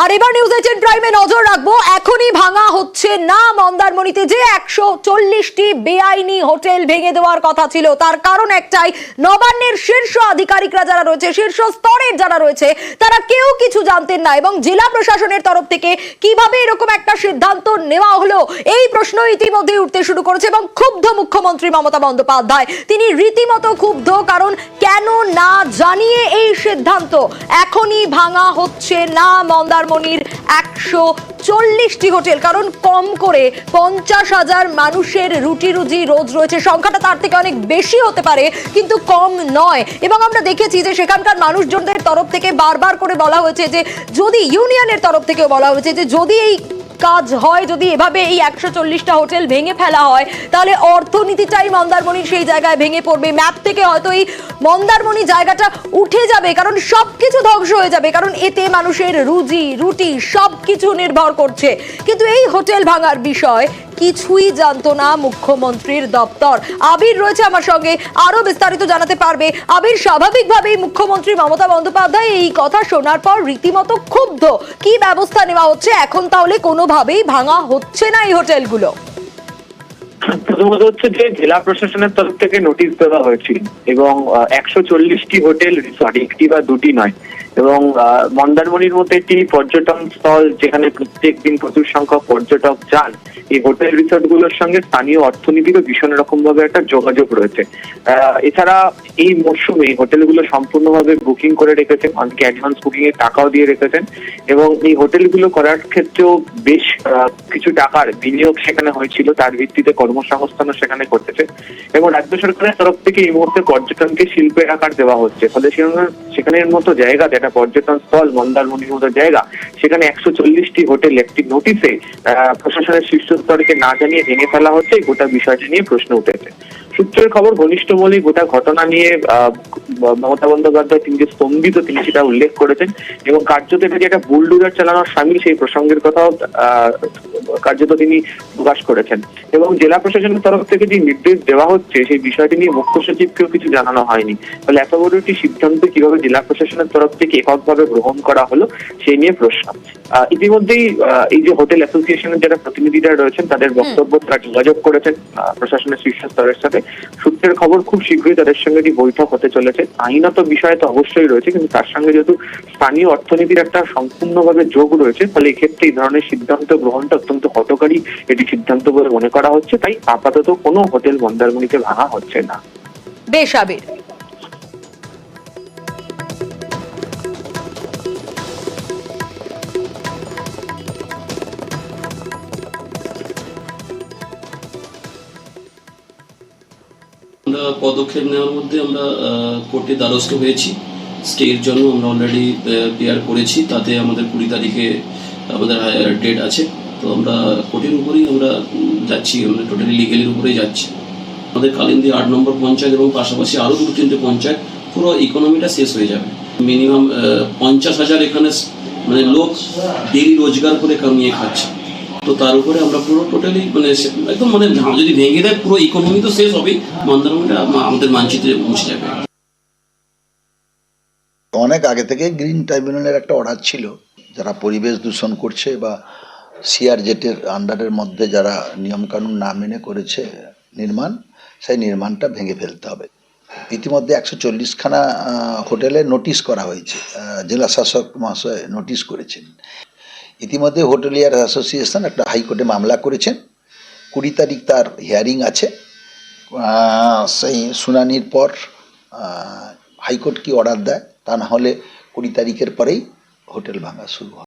আর এবার নিউজ 18 প্রাইমে নজর রাখবো। এখনই ভাঙা হচ্ছে না মন্দারমণিতে যে 140টি বেআইনি হোটেল ভেঙে দেওয়ার কথা ছিল। তার কারণ একটাই, নবান্নের শীর্ষ আধিকারিকরা যারা রয়েছে, শীর্ষ স্তরের যারা রয়েছে, তারা কেউ কিছু জানতেন না। এবং জেলা প্রশাসনের তরফ থেকে কিভাবে এরকম একটা সিদ্ধান্ত নেওয়া হলো, এই প্রশ্ন ইতিমধ্যে উঠতে শুরু করেছে। এবং ক্ষুব্ধ মুখ্যমন্ত্রী মমতা বন্দ্যোপাধ্যায়, তিনি রীতিমতো ক্ষুব্ধ। কারণ কেন না জানিয়ে এই সিদ্ধান্ত, এখনই ভাঙা হচ্ছে না মন্দারমণির 140টি হোটেল। কারণ কম করে 50,000 মানুষের রুটি রুজি রোজ রয়েছে। সংখ্যাটা তার থেকে অনেক বেশি হতে পারে, কিন্তু কম নয়। এবং আমরা দেখেছি যে সেখানকার মানুষজনদের তরফ থেকে বারবার করে বলা হয়েছে যে, যদি ইউনিয়নের তরফ থেকেও বলা হয়েছে যে যদি এই কাজ হয়, যদি এভাবে এই 140টা হোটেল ভেঙে ফেলা হয়, তাহলে অর্থনীতিটাই মন্দারমণির সেই জায়গায় ভেঙে পড়বে। ম্যাপ থেকে হয়তো এই মন্দারমণি জায়গাটা উঠে যাবে, কারণ সবকিছু ধ্বংস হয়ে যাবে। কারণ এতে মানুষের রুজি রুটি সবকিছু নির্ভর করছে। কিন্তু এই হোটেল ভাঙার বিষয় কিছুই জানতো না মুখ্যমন্ত্রীর দপ্তর। আবির রয়েছে আমার সঙ্গে, আরো বিস্তারিত জানাতে পারবে। আবির, স্বাভাবিকভাবেই মুখ্যমন্ত্রী মমতা বন্দ্যোপাধ্যায় এই কথা শোনার পর রীতিমতো ক্ষুব্ধ। কি ব্যবস্থা নেওয়া হচ্ছে এখন? তাহলে কোনোভাবেই ভাঙা হচ্ছে না এই হোটেলগুলো। প্রথমত হচ্ছে যে জেলা প্রশাসনের তরফ থেকে নোটিশ দেওয়া হয়েছিল এবং 140টি হোটেল রিসর্ট, একটি বা দুটি নয়। এবং মন্দারমণির মতো একটি পর্যটন স্থল, যেখানে প্রত্যেক দিন প্রচুর সংখ্যক পর্যটক যান, এই হোটেল রিসর্ট গুলোর সঙ্গে স্থানীয় অর্থনীতিরও ভীষণ রকম ভাবে একটা যোগাযোগ রয়েছে। এছাড়া এই মরশুমে এই হোটেলগুলো সম্পূর্ণভাবে বুকিং করে রেখেছেন, অনেকে অ্যাডভান্স বুকিং এর টাকাও দিয়ে রেখেছেন। এবং এই হোটেলগুলো করার ক্ষেত্রেও বেশ কিছু টাকার বিনিয়োগ সেখানে হয়েছিল, তার ভিত্তিতে কর্মসংস্থানও সেখানে করতেছে। এবং রাজ্য সরকারের তরফ থেকে এই মুহূর্তে পর্যটনকে শিল্পের আকার দেওয়া হচ্ছে। ফলে সেখানের মতো জায়গা, যেটা পর্যটন স্থল মন্দারমণির মতো জায়গা, সেখানে 140টি হোটেল একটি নোটিশে প্রশাসনের শীর্ষ স্তরকে না জানিয়ে ভেঙে ফেলা হচ্ছে। গোটা বিষয়টি নিয়ে প্রশ্ন উঠেছে। সূত্রের খবর, ঘনিষ্ঠ মহলে গোটা ঘটনা নিয়ে মমতা বন্দ্যোপাধ্যায় তিনি যে স্তম্ভিত, তিনি সেটা উল্লেখ করেছেন। এবং কার্যত এটা যে একটা বুলডোজার চালানোর সামিল, সেই প্রসঙ্গের কথাও কার্যত তিনি প্রকাশ করেছেন। এবং জেলা প্রশাসনের তরফ থেকে যে নির্দেশ দেওয়া হচ্ছে, সেই বিষয়টি নিয়ে মুখ্য সচিবকেও কিছু জানানো হয়নি। ফলে এত বড় একটি সিদ্ধান্ত কিভাবে জেলা প্রশাসনের তরফ থেকে এককভাবে গ্রহণ করা হলো, সেই নিয়ে প্রশ্ন। ইতিমধ্যেই এই যে হোটেল অ্যাসোসিয়েশনের যারা প্রতিনিধিরা রয়েছেন, তাদের বক্তব্য, তারা যোগাযোগ করেছেন প্রশাসনের শীর্ষ স্তরের সাথে। সূত্রের খবর, খুব শীঘ্রই তাদের সঙ্গে একটি বৈঠক হতে চলেছে। আইনত বিষয় তো অবশ্যই রয়েছে, কিন্তু তার সঙ্গে যেহেতু স্থানীয় অর্থনীতির একটা সম্পূর্ণভাবে যোগ রয়েছে, ফলে এক্ষেত্রে এই ধরনের সিদ্ধান্ত গ্রহণটা অত্যন্ত হঠকারী এটি সিদ্ধান্ত বলে মনে করা হচ্ছে। তাই আপাতত কোনো হোটেল মন্দারমণিতে ভাঙা হচ্ছে না। বেশ আবির। আমরা পদক্ষেপ নেওয়ার মধ্যে আমরা কোর্টে দ্বারস্থ হয়েছি। স্টের জন্য আমরা অলরেডি পেয়ার করেছি, তাতে আমাদের 20 তারিখে আমাদের ডেট আছে। তো আমরা কোর্টের উপরেই আমরা যাচ্ছি, আমরা টোটালি লিগেলের উপরেই যাচ্ছি। আমাদের কালিন্দী 8 নম্বর পঞ্চায়েত এবং পাশাপাশি আরও 2-3টে পঞ্চায়েত, পুরো ইকোনমিটা শেষ হয়ে যাবে। মিনিমাম 50,000 এখানে মানে লোক ডেলি রোজগার করে কামিয়ে খাচ্ছে। তো তার উপরে আমরা পুরো টোটালি মানে একদম মানে যদি ভেঙে দেয়, পুরো ইকোনমি তো শেষ হবেই, মন্দারমণিটা আমাদের মানচিত্রে পৌঁছে যাবে। অনেক আগে থেকে গ্রিন ট্রাইব্যুনালের একটা অর্ডার ছিল, যারা পরিবেশ দূষণ করছে বা সিআরজেটের আন্ডারের মধ্যে যারা নিয়মকানুন না মেনে করেছে নির্মাণ, সেই নির্মাণটা ভেঙে ফেলতে হবে। ইতিমধ্যে 140খানা হোটেলে নোটিশ করা হয়েছে, জেলা শাসক মহাশয় নোটিশ করেছেন। ইতিমধ্যে হোটেলিয়ার অ্যাসোসিয়েশন একটা হাইকোর্টে মামলা করেছেন। 20 তারিখ তার হিয়ারিং আছে। সেই শুনানির পর হাইকোর্ট কি অর্ডার দেয়, তা না হলে 20 তারিখের পরেই হোটেল ভাঙা শুরু হবে।